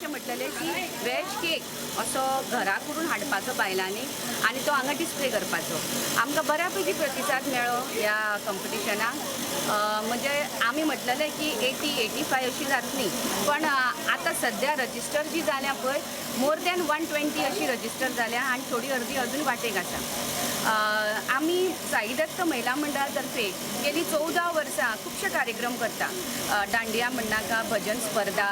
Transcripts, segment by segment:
म्हटलेले की veg cake असो घरा करून हाडपाचो बायलांनी आणि तो हांगा डिस्प्ले करपाचो. आमकां बऱ्यापैकी प्रतिसाद मेळ्ळो ह्या कॉम्पिटिशनाक. म्हणजे आमी म्हटलेले की 80-85 अशी जातली, पण आतां सध्या रजिस्टर जी जाल्या पळय मोर दॅन 120 अशी रजिस्टर जाल्या आणि थोडी अर्दी अजून वाटेक आसा. आमी साई दत्त महिला मंडळातर्फे गेली 14 वर्सां खुबशे कार्यक्रम करता. दांडिया म्हणनाका, भजन स्पर्धा,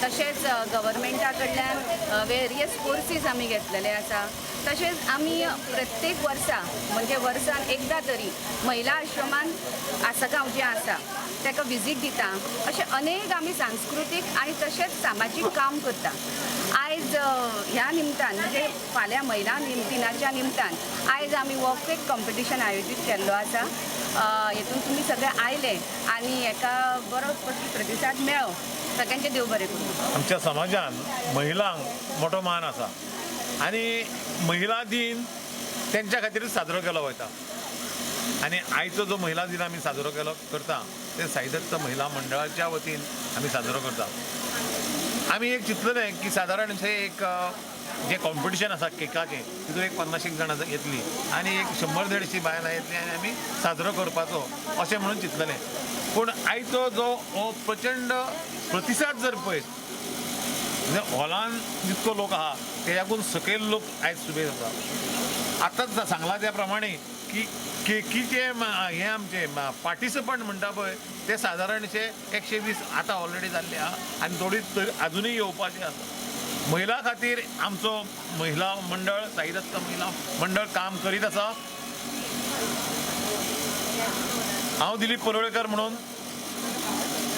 तशेंच गव्हर्मेंटा कडल्यान वेरियस कोर्सीस आमी घेतलेले आसा. तशेंच आमी प्रत्येक वर्सा म्हणजे वर्सान एकदा तरी महिला आश्रमान आसगांव जें आसा ताका विजीट दिता. अशें अनेक आमी सांस्कृतीक आनी तशेंच सामाजीक काम करता. आयज ह्या निमतान म्हणजे फाल्यां महिला दिनाच्या निमतान आयज आमी हो केक कॉम्पिटिशन आयोजीत केल्लो आसा. हेतून तुमी सगळे आयले आनी हेका बरो प्रतिसाद मेळ्ळो. सगळ्यांचे देव बरें करूं. आमच्या समाजान महिलांक मोठो मान आसा आनी महिला दिन तेंच्या खातीर साजरो केलो वता. आनी आयचो जो महिला दिन आमी साजरो करता ते साई दत्त महिला मंडळाच्या वतीन आमी साजरो करता. आमी एक चिंतलेलें की सादारण अशें एक जे कॉम्पिटिशन आसा केकाचें तितून एक 50 जाणां येतली आनी एक 100-150 बायलां येतली आनी आमी साजरो करपाचो अशें म्हणून चिंतलेलें. पूण आयचो जो हो प्रचंड प्रतिसाद जर पळयत म्हणजे हॉलान जितको लोक आहा तेच्याकून सकयल लोक आयज सुबेज आसा. आतांच सांगला त्या प्रमाणे की केकीचे हे आमचे पार्टिसिपंट म्हणटा पळय ते सादारणशे 120 आतां ऑलरेडी जाल्ले आहा आनी थोडी अजुनूय येवपाची आसा. महिला खातीर आमचो महिला मंडळ साई दत्त महिला मंडळ काम करीत आसा. हांव दिलीप परोळेकर म्हणून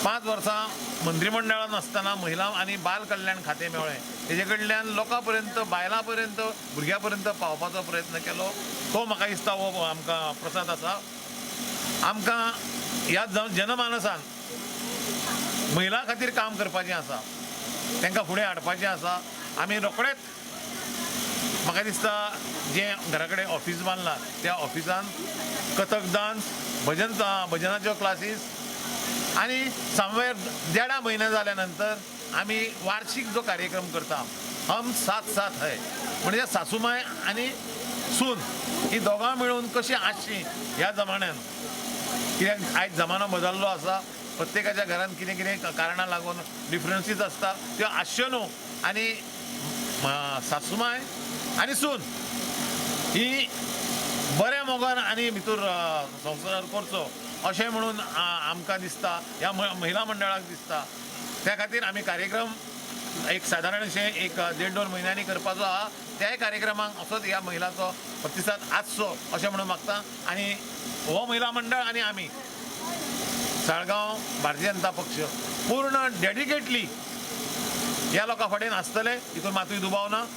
5 वर्सां मंत्रिमंडळान आसतना महिला आनी बाल कल्याण खातें मेळ्ळें. तेजे कडल्यान लोकां पर्यंत बायलां पर्यंत भुरग्यां पर्यंत पावपाचो प्रयत्न केलो. तो म्हाका दिसता हो आमकां प्रसाद आसा. आमकां ह्या जनमानसान महिलां खातीर काम करपाचें आसा, तांकां फुडें हाडपाचें आसा. आमी रोखडेच म्हाका दिसता जें घरा कडेन ऑफिस बांदलां त्या ऑफिसान कथक डान्स भजनाच्यो क्लासीस आनी समवेर 1.5 म्हयने जाल्या नंतर आमी वार्षिक जो कार्यक्रम करता हम साथ साथ है म्हणजे सासूमाय आनी सून ही दोगां मेळून कशी आसची ह्या जमान्यान. कित्याक आयज जमानो बदल्लो आसा. प्रत्येकाच्या घरान कितें कितें कारणां लागून डिफरन्सीस आसता त्यो आसच्यो न्हू आनी सासूमाय आनी सून ही बऱ्या मोगान आनी भितर संसार करचो अशें म्हणून आमकां दिसता, ह्या महिला मंडळाक दिसता. त्या खातीर आमी कार्यक्रम एक सादारणशे 1-1.5-2 म्हयन्यांनी करपाचो आहा. त्याय कार्यक्रमाक असोच ह्या महिलाचो प्रतिसाद आसचो अशें म्हणून मागता. आनी हो महिला मंडळ आनी आमी साळगांव भारतीय जनता पक्ष पूर्ण डेडिकेटली ह्या लोकां फडेन आसतले, हितून मातूय दुबाव ना.